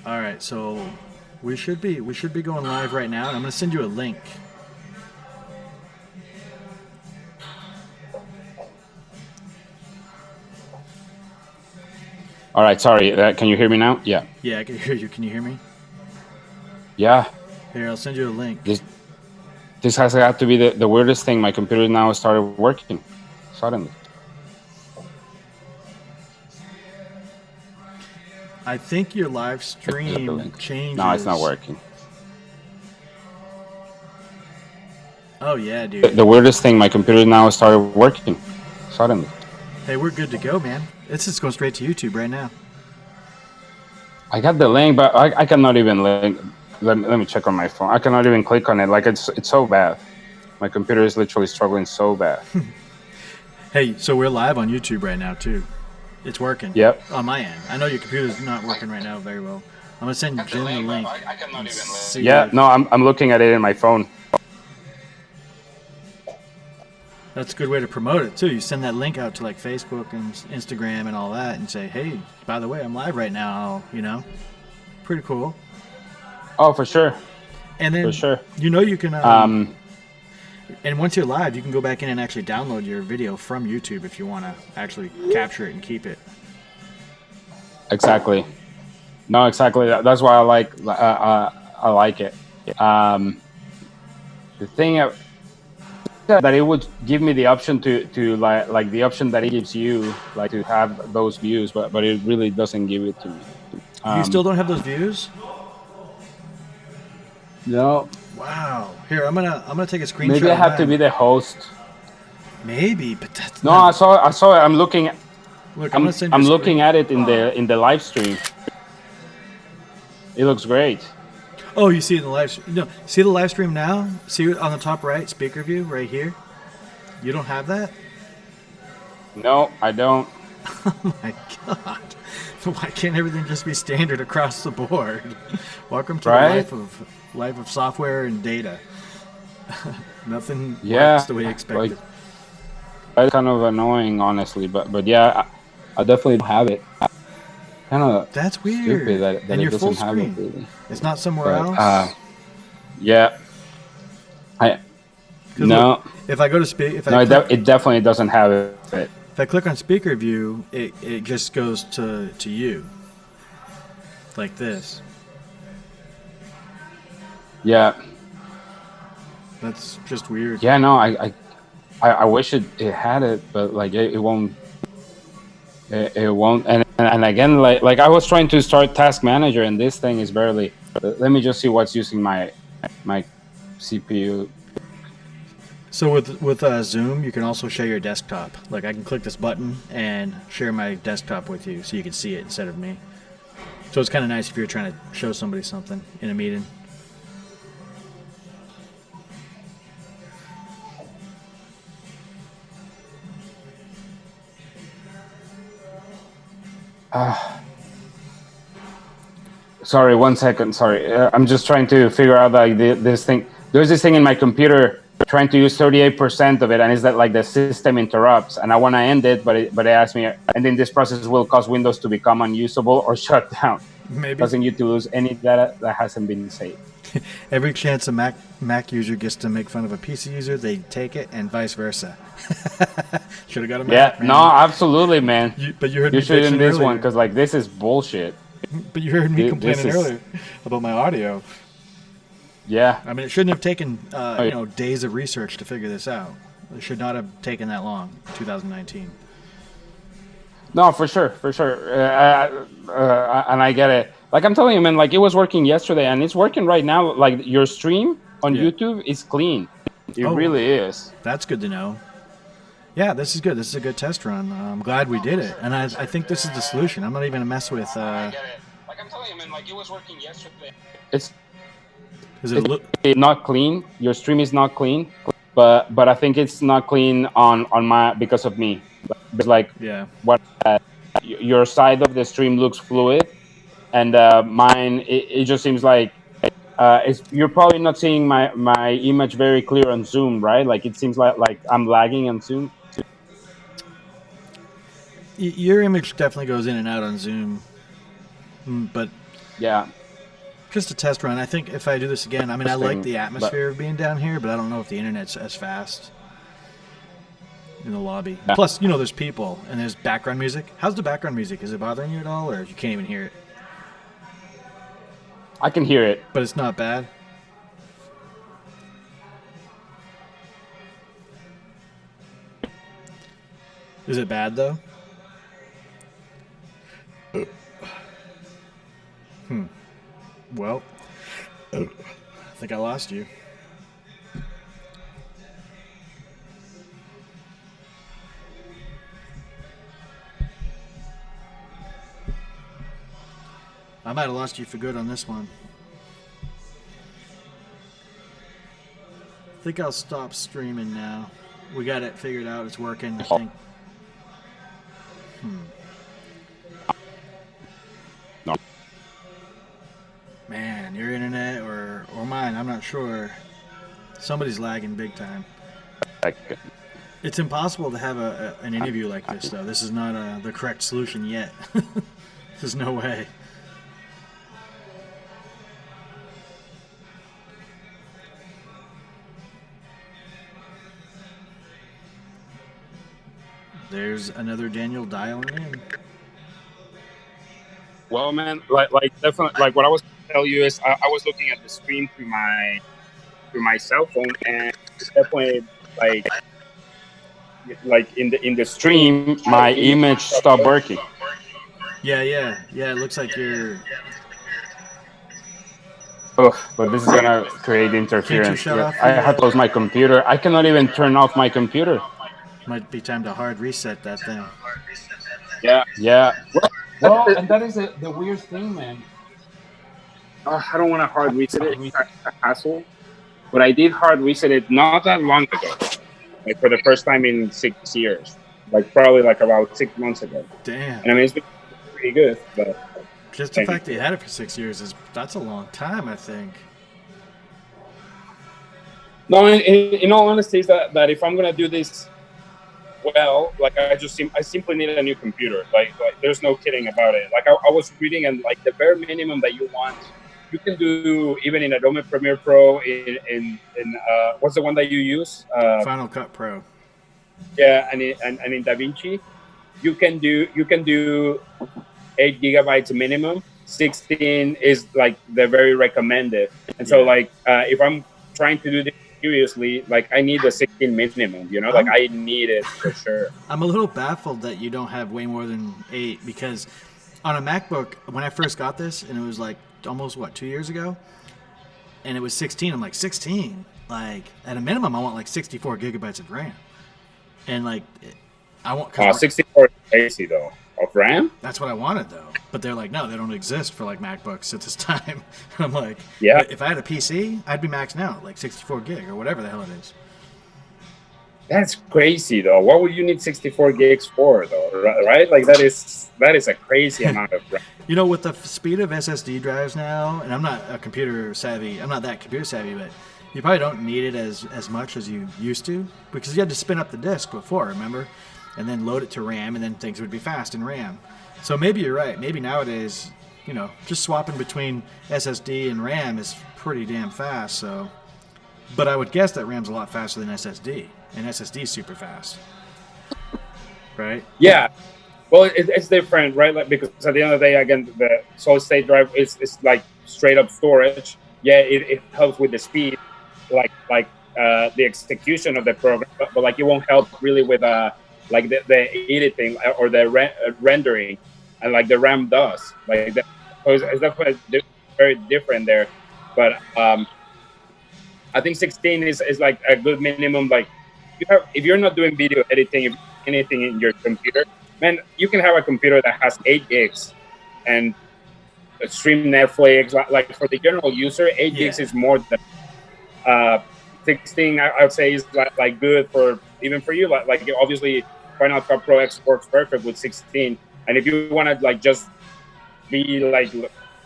All right, so we should be going live right now, and I'm gonna send you a link. All right, sorry. Can you hear me now? Yeah. Yeah, I can hear you. Can you hear me? Yeah. Here, I'll send you a link. This has got to be the weirdest thing. My computer now started working suddenly. I think your live Click the stream link. No, it's not changes. working. Oh yeah, dude. The weirdest thing. My computer now started working suddenly. Hey, we're good to go, man. This is going straight to YouTube right now. I got the link, but I cannot even link. Let me check on my phone. I cannot even click on it. Like it's so bad. My computer is literally struggling so bad. Hey, so we're live on YouTube right now too. It's working. Yep. On my end. I know your computer's not working right now very well. I'm gonna send Jim the link. I cannot even See Yeah. if- No, I'm looking at it in my phone. That's a good way to promote it too. You send that link out to like Facebook and Instagram and all that, and say, "Hey, by the way, I'm live right now." You know, pretty cool. Oh, for sure. And then For sure. you can. And once you're live, you can go back in and actually download your video from YouTube if you want to actually capture it and keep it. Exactly. No, exactly. That's why I like it. The thing that it would give me the option to like the option that it gives you, like to have those views, but it really doesn't give it to me. You still don't have those views? No. Wow. Here, I'm gonna take a screenshot. Maybe I have to be the host. Maybe, but that's No, not. I saw it. I'm looking. Look, I'm gonna send you. I'm a looking screen- at it in the live stream. It looks great. Oh, you see it in the live. No, see the live stream now. See it on the top right, speaker view, right here. You don't have that? No, I don't. Oh my god! Why can't everything just be standard across the board? Welcome to Right? the life of software and data. Nothing Yeah, works the way you expected. like that's kind of annoying, honestly. But yeah, I definitely don't have it. Kind of That's weird. stupid that And it you're full doesn't have it screen. really. It's not somewhere But else. yeah, I 'Cause no, look, if I go to speak, if no, I click, it definitely doesn't have it. if I click on speaker view, it just goes to you, like this. Yeah, That's just weird. yeah, no, I wish it had it, but like it won't. It won't. And again, like I was trying to start Task Manager, and this thing is barely. Let me just see what's using my CPU. So with Zoom, you can also share your desktop. Like I can click this button and share my desktop with you, so you can see it instead of me. So it's kind of nice if you're trying to show somebody something in a meeting. Sorry, 1 second. Sorry, I'm just trying to figure out like this thing. There's this thing in my computer trying to use 38% of it, and it's that like the system interrupts, and I want to end it, but it asks me, and then this process will cause Windows to become unusable or shut down, Maybe causing you to lose any data that hasn't been saved. every chance a Mac user gets to make fun of a PC user, they take it, and vice versa. Should have got a Mac. Yeah, Man. no, absolutely, man. But you heard You me should bitching end this earlier. one because like this is bullshit. But you heard me This complaining is- earlier about my audio. Yeah, I mean, it shouldn't have taken days of research to figure this out. It should not have taken that long. 2019. no, for sure, for sure, and I get it. Like I'm telling you, man, like it was working yesterday, and it's working right now. Like your stream on Yeah. YouTube is clean. It Oh. really is. That's good to know. Yeah, this is good. This is a good test run. I'm glad we did it, and I think this is the solution. I'm not even gonna mess with. Like I'm telling you, man, like it was working yesterday. Is it It's not clean. Your stream is not clean, but I think it's not clean on my because of me. It's like yeah. what your side of the stream looks fluid, and mine it just seems like you're probably not seeing my image very clear on Zoom, right? Like it seems like I'm lagging on Zoom. Your image definitely goes in and out on Zoom, but Yeah. Just a test run. I think if I do this again, I mean, I like the atmosphere But, of being down here, but I don't know if the internet's as fast in the lobby. yeah, Plus, you know, there's people and there's background music. How's the background music? Is it bothering you at all, or you can't even hear it? I can hear it. But it's not bad. Is it bad though? Well, I think I lost you. I might have lost you for good on this one. I think I'll stop streaming now. We got it figured out. It's working, I think. No. Man, your internet or mine, I'm not sure. Somebody's lagging big time. It's impossible to have an interview like this, though. This is not the correct solution yet. There's no way. There's another Daniel dialing in. Well, man, like definitely, like what I was gonna tell you is I was looking at the screen through my cell phone, and it's definitely like in the stream, my image stopped working. Yeah. It looks like you're. Ugh, but this is gonna create interference. Can't you shut off I have to close my computer. I cannot even turn off my computer. Might be time to hard reset that thing. Yeah. Well, and that is the weird thing, man. I don't want to hard reset it. It's a hassle. But I did hard reset it not that long ago. Like for the first time in 6 years. Like probably like about 6 months ago. Damn. And I mean, it's been pretty good. But just the fact that you had it for 6 years that's a long time, I think. No, in all honesty, is that if I'm gonna do this well, like I simply need a new computer. Like there's no kidding about it. Like I was reading, and like the bare minimum that you want, you can do even in Adobe Premiere Pro. In what's the one that you use? Final Cut Pro. Yeah, and in DaVinci, you can do 8 gigabytes minimum. 16 is like the very recommended. And so like if I'm trying to do this seriously, like I need a 16 minimum, you know, like I need it for sure. I'm a little baffled that you don't have way more than 8, because on a MacBook, when I first got this, and it was like almost 2 years ago, and it was 16, I'm like 16, like at a minimum I want like 64 gigabytes of RAM, and like I want 64 is crazy though. Of RAM? That's what I wanted though, but they're like, no, they don't exist for like MacBooks at this time. I'm like, yeah. If I had a PC, I'd be maxed out like 64 gig or whatever the hell it is. That's crazy though. What would you need 64 gigs for though? Right? Like that is a crazy amount of RAM. You know, with the speed of SSD drives now, and I'm not that computer savvy, but you probably don't need it as much as you used to, because you had to spin up the disk before, remember? And then load it to RAM, and then things would be fast in RAM. So maybe you're right. Maybe nowadays, you know, just swapping between SSD and RAM is pretty damn fast. So, but I would guess that RAM's a lot faster than SSD, and SSD is super fast, right? Yeah. Well, it's different, right? Like, because at the end of the day, again, the solid state drive is like straight up storage. Yeah, it helps with the speed, like the execution of the program, but like it won't help really with like the editing or the rendering, and like the RAM does. Like that, so it's definitely very different there. But I think 16 is like a good minimum. Like if you're not doing video editing, anything in your computer, man, you can have a computer that has 8 gigs and stream Netflix. Like for the general user, 8 gigs is more than 16. I would say is like good for even for you. Like obviously, Final Cut Pro X works perfect with 16. And if you want to like just be like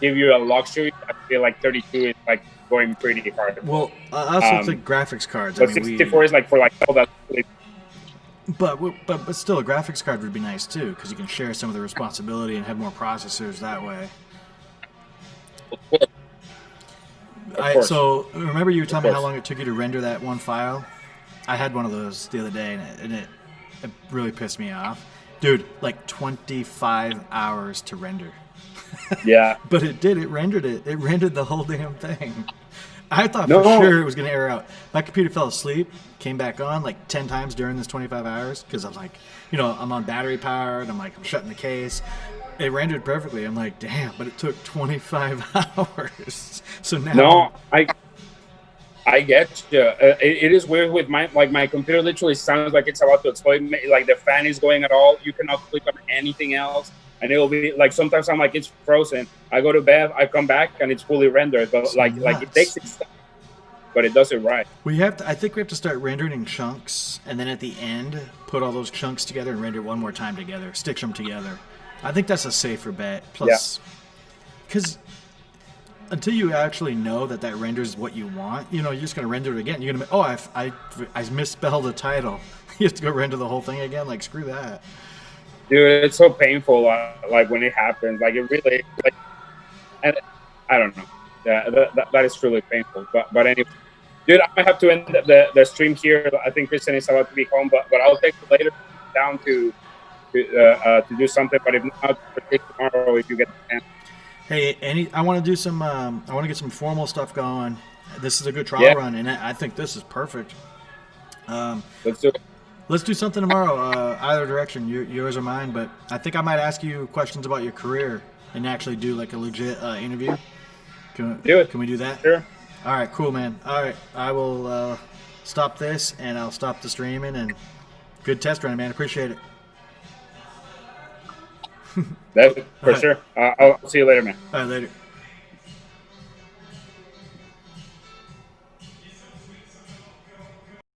give you a luxury, I feel like 32 is like going pretty hard. Well, I also think graphics cards. But 64 is like for like all that. But still, a graphics card would be nice too, because you can share some of the responsibility and have more processors that way. Of course. So remember you were telling me how course. long it took you to render that one file? I had one of those the other day, and it really pissed me off. Dude, like 25 hours to render. Yeah. But it did. It rendered it. It rendered the whole damn thing. I thought No. for sure it was going to error out. My computer fell asleep, came back on like 10 times during this 25 hours because I'm like, I'm on battery power and I'm shutting the case. It rendered perfectly. I'm like, damn, but it took 25 hours. So now. No, I get you. It is weird with my computer literally sounds like it's about to explode. Like the fan is going at all. You cannot click on anything else. And it'll be like sometimes I'm like it's frozen. I go to bed, I come back and it's fully rendered. But It's like it takes its time, but it does it right. I think we have to start rendering in chunks, and then at the end put all those chunks together and render one more time together, stitch them together. I think that's a safer bet. Plus, because until you actually know that renders what you want, you're just gonna render it again. You're gonna I misspelled the title. You have to go render the whole thing again. Like screw that. Dude, it's so painful. Like when it happens, like it really, and I don't know. Yeah, that is truly painful. But anyway, dude, I might have to end the stream here. I think Christian is about to be home, but I'll take you later down to do something. But if not, take tomorrow if you get the chance. Hey, I want to do some. I want to get some formal stuff going. This is a good trial run, and I think this is perfect. Let's do it. Let's do something tomorrow. Either direction, yours or mine. But I think I might ask you questions about your career and actually do like a legit interview. Can we do that? Sure. All right, cool, man. All right, I will stop this and I'll stop the streaming. And good test run, man. Appreciate it. That's for sure. I'll see you later, man. All right, later.